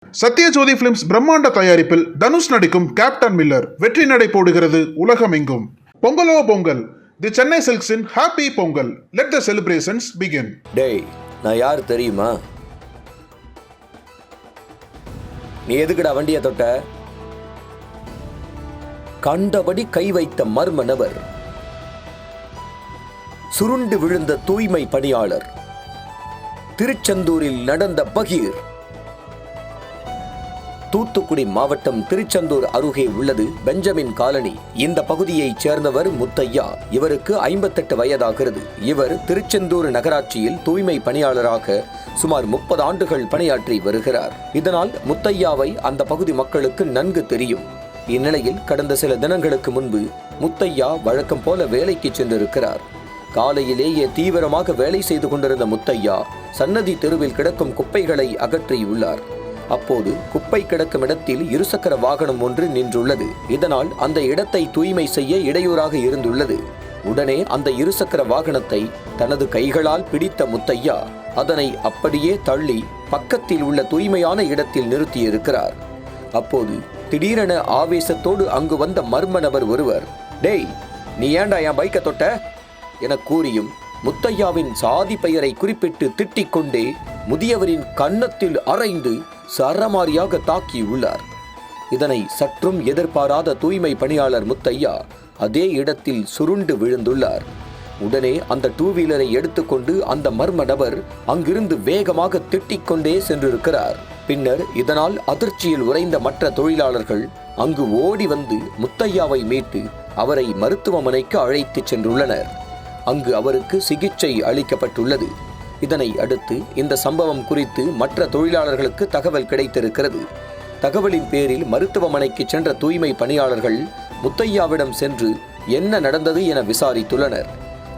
Sathyajothi films பிரம்மாண்ட தயாரிப்பில் தனுஷ் நடிக்கும் கேப்டன் மில்லர் வெற்றி நடை போடுகிறது உலகமெங்கும். பொங்கலோ பொங்கல், தி சென்னை சில்க்ஸின் happy Pongal. Let the celebrations begin. டேய், நான் யார் தெரியுமா? நீ எதுக்குடா வண்டியை தொட்ட? கண்டபடி கை வைத்த மர்ம நபர், சுருண்டு விழுந்த தூய்மை பணியாளர், திருச்செந்தூரில் நடந்த பகீர். தூத்துக்குடி மாவட்டம் திருச்செந்தூர் அருகே உள்ளது பெஞ்சமின் காலனி. இந்த பகுதியைச் சேர்ந்தவர் முத்தையா. இவருக்கு 58 வயதாகிறது. இவர் திருச்செந்தூர் நகராட்சியில் தூய்மை பணியாளராக சுமார் 30 ஆண்டுகள் பணியாற்றி வருகிறார். இதனால் முத்தையாவை அந்த பகுதி மக்களுக்கு நன்கு தெரியும். இந்நிலையில் கடந்த சில தினங்களுக்கு முன்பு முத்தையா வழக்கம் போல வேலைக்கு சென்றிருக்கிறார். காலையிலேயே தீவிரமாக வேலை செய்து கொண்டிருந்த முத்தையா சன்னதி தெருவில் கிடக்கும் குப்பைகளை அகற்றியுள்ளார். அப்போது குப்பை கிடக்கும் இடத்தில் இருசக்கர வாகனம் ஒன்று நின்றுள்ளது. இதனால் அந்த இடத்தை தூய்மை செய்ய இடையூறாக இருந்துள்ளது. உடனே அந்த இருசக்கர வாகனத்தை தனது கைகளால் பிடித்த முத்தையா அதனை அப்படியே தள்ளி பக்கத்தில் உள்ள தூய்மையான இடத்தில் நிறுத்தியிருக்கிறார். அப்போது திடீரென ஆவேசத்தோடு அங்கு வந்த மர்ம நபர் ஒருவர், டேய், நீ ஏண்டா என் பைக்கை தொட்ட என கூறியும் முத்தையாவின் சாதி பெயரை குறிப்பிட்டு திட்டிக் கொண்டே முதியவரின் கன்னத்தில் அறைந்து சரமாரியாக தாக்கியுள்ளார். இதனை சற்றும் எதிர்பாராத தூய்மை பணியாளர் முத்தையா அதே இடத்தில் சுருண்டு விழுந்துள்ளார். உடனே அந்த 2 வீலரை எடுத்துக்கொண்டு அந்த மர்ம நபர் அங்கிருந்து வேகமாக திட்டிக் கொண்டே சென்றிருக்கிறார். பின்னர் இதனால் அதிர்ச்சியில் உறைந்த மற்ற தொழிலாளர்கள் அங்கு ஓடி வந்து முத்தையாவை மீட்டு அவரை மருத்துவமனைக்கு அழைத்துச் சென்றுள்ளனர். அங்கு அவருக்கு சிகிச்சை அளிக்கப்பட்டுள்ளது. இதனை அடுத்து இந்த சம்பவம் குறித்து மற்ற தொழிலாளர்களுக்கு தகவல் கிடைத்திருக்கிறது. தகவலின் பேரில் மருத்துவமனைக்கு சென்ற தூய்மை பணியாளர்கள் முத்தையாவிடம் சென்று என்ன நடந்தது என விசாரித்துள்ளனர்.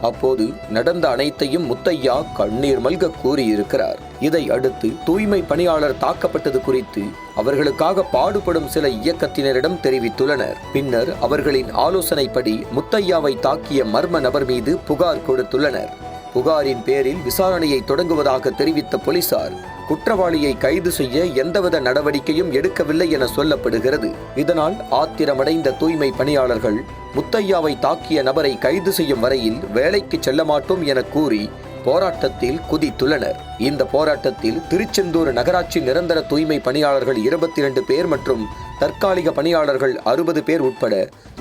அப்போது நடந்த அனைத்தையும் முத்தையா கண்ணீர் மல்க கூறியிருக்கிறார். இதை அடுத்து தூய்மை பணியாளர் தாக்கப்பட்டது குறித்து அவர்களுக்காக பாடுபடும் சில இயக்கத்தினரிடம் தெரிவித்துள்ளனர். பின்னர் அவர்களின் ஆலோசனைப்படி முத்தையாவை தாக்கிய மர்ம நபர் மீது புகார் கொடுத்துள்ளனர். புகாரின் பேரில் விசாரணையை தொடங்குவதாக தெரிவித்த போலீசார் குற்றவாளியை கைது செய்ய எந்தவித நடவடிக்கையும் எடுக்கவில்லை என சொல்லப்படுகிறது. இதனால் ஆத்திரமடைந்த தூய்மை பணியாளர்கள் முத்தையாவை தாக்கிய நபரை கைது செய்யும் வரையில் வேலைக்கு செல்ல மாட்டோம் என கூறி போராட்டத்தில் குதித்துள்ளனர். இந்த போராட்டத்தில் திருச்செந்தூர் நகராட்சி நிரந்தர தூய்மை பணியாளர்கள் 22 பேர் மற்றும் தற்காலிக பணியாளர்கள் 60 பேர் உட்பட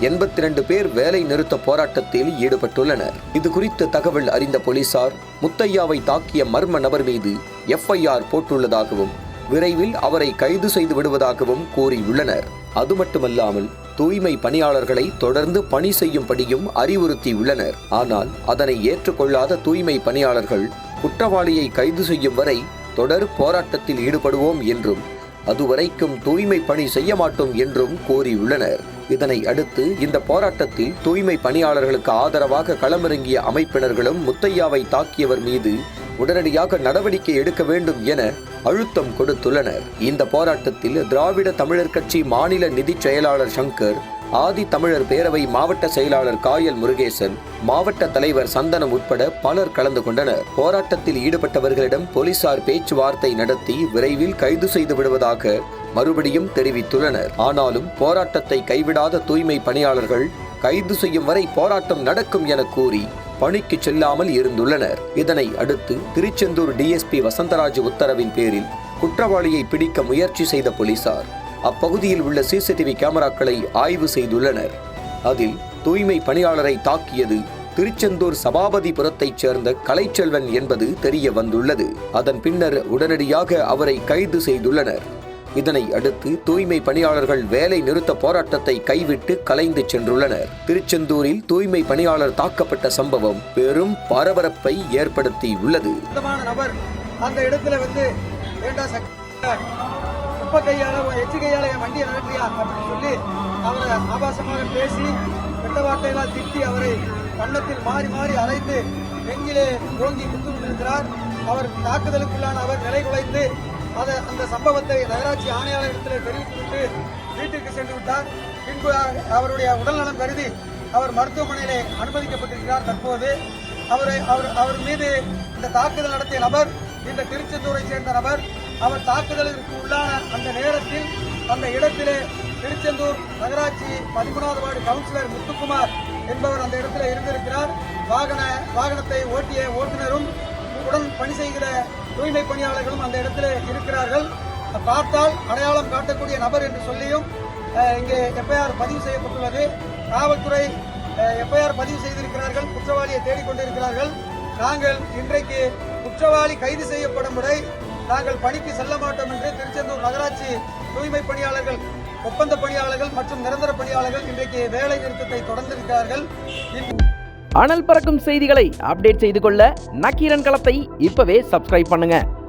82 பேர் வேலை நிறுத்த போராட்டத்தில் ஈடுபட்டுள்ளனர். இது குறித்து தகவல் அறிந்த போலீசார் முத்தையாவை தாக்கிய மர்ம நபர் மீது FIR போட்டுள்ளதாகவும் விரைவில் அவரை கைது செய்து விடுவதாகவும் கூறியுள்ளனர். அது மட்டுமல்லாமல் தூய்மை பணியாளர்களை தொடர்ந்து பணி செய்யும்படியும் அறிவுறுத்தியுள்ளனர். ஆனால் அதனை ஏற்றுக்கொள்ளாத தூய்மை பணியாளர்கள் குற்றவாளியை கைது செய்யும் வரை தொடர் போராட்டத்தில் ஈடுபடுவோம் என்றும் அதுவரைக்கும் தூய்மை பணி செய்ய மாட்டோம் என்றும் கூறியுள்ளனர். இதனை அடுத்து இந்த போராட்டத்தில் தூய்மை பணியாளர்களுக்கு ஆதரவாக களமிறங்கிய அமைப்பினர்களும் முத்தையாவை தாக்கியவர் மீது உடனடியாக நடவடிக்கை எடுக்க வேண்டும் என அழுத்தம் கொடுத்துள்ளனர். இந்த போராட்டத்தில் திராவிட தமிழர் கட்சி மாநில நிதி செயலாளர் சங்கர், ஆதி தமிழர் பேரவை மாவட்ட செயலாளர் காயல் முருகேசன், மாவட்ட தலைவர் சந்தனம் உட்பட பலர் கலந்து கொண்டனர். போராட்டத்தில் ஈடுபட்டவர்களிடம் போலீசார் பேச்சுவார்த்தை நடத்தி விரைவில் கைது செய்து விடுவதாக மறுபடியும் தெரிவித்துள்ளனர். ஆனாலும் போராட்டத்தை கைவிடாத தூய்மை பணியாளர்கள் கைது செய்யும் வரை போராட்டம் நடக்கும் என கூறி பணிக்கு செல்லாமல் இருந்துள்ளனர். இதனை அடுத்து திருச்செந்தூர் DSP வசந்தராஜ் உத்தரவின் பேரில் குற்றவாளியை பிடிக்க முயற்சி செய்த போலீசார் அப்பகுதியில் உள்ள CCTV கேமராக்களை ஆய்வு செய்துள்ளனர். அதில் தூய்மை பணியாளரை தாக்கியது திருச்செந்தூர் சபாபதிபுரத்தைச் சேர்ந்த கலைச்செல்வன் என்பது தெரிய வந்துள்ளது. அதன் பின்னர் உடனடியாக அவரை கைது செய்துள்ளனர். இதனை அடுத்து தூய்மை பணியாளர்கள் வேலை நிறுத்த போராட்டத்தை கைவிட்டு கலைந்து சென்றுள்ளனர். திருச்செந்தூரில் தூய்மை பணியாளர் தாக்கப்பட்ட சம்பவம் பெரும் பரபரப்பை ஏற்படுத்தி உள்ளது. அந்த இடத்துல வந்து எச்சிகையால வண்டியை நடத்தியா அப்படின்னு சொல்லி அவரை ஆபாசமாக பேசி கெட்ட வார்த்தைகளால் திட்டி அவரை கன்னத்தில் மாறி மாறி அரைந்து நெஞ்சிலே ஓங்கி குத்துவிட்டிருக்கிறார். அவர் தாக்குதலுக்குள்ளான அவர் நிலை குலைந்து அந்த சம்பவத்தை நகராட்சி ஆணையாளரிடத்தில் தெரிவித்துவிட்டு வீட்டிற்கு சென்று விட்டார். பின்பு அவருடைய உடல்நலம் கருதி அவர் மருத்துவமனையிலே அனுமதிக்கப்பட்டிருக்கிறார். தற்போது அவர் மீது இந்த தாக்குதல் நடத்திய நபர் இந்த திருச்செந்தூரை சேர்ந்த நபர் அவர் தாக்குதலுக்கு உள்ளான அந்த நேரத்தில் அந்த இடத்திலே திருச்செந்தூர் நகராட்சி 13வது வார்டு கவுன்சிலர் முத்துக்குமார் என்பவர் அந்த இடத்துல இருந்திருக்கிறார். வாகனத்தை ஓட்டிய ஓட்டுநரும் உடன் பணி செய்கிற தூய்மை பணியாளர்களும் அந்த இடத்துல இருக்கிறார்கள். பார்த்தால் அடையாளம் காட்டக்கூடிய நபர் என்று சொல்லியும் இங்கே எஃப்ஐஆர் பதிவு செய்யப்பட்டுள்ளது. காவல்துறை எஃப்ஐஆர் பதிவு செய்திருக்கிறார்கள். குற்றவாளியை தேடிக்கொண்டிருக்கிறார்கள். நாங்கள் இன்றைக்கு குற்றவாளி கைது செய்யப்படும் வரை நாங்கள் பணிக்கு செல்ல மாட்டோம் என்று திருச்செந்தூர் நகராட்சி தூய்மை பணியாளர்கள், ஒப்பந்த பணியாளர்கள் மற்றும் நிரந்தர பணியாளர்கள் இன்றைக்கு வேலை நிறுத்தத்தை தொடர்ந்திருக்கிறார்கள். அனல் பறக்கும் செய்திகளை அப்டேட் செய்து கொள்ள நக்கீரன் களத்தை இப்பவே சப்ஸ்கிரைப் பண்ணுங்க.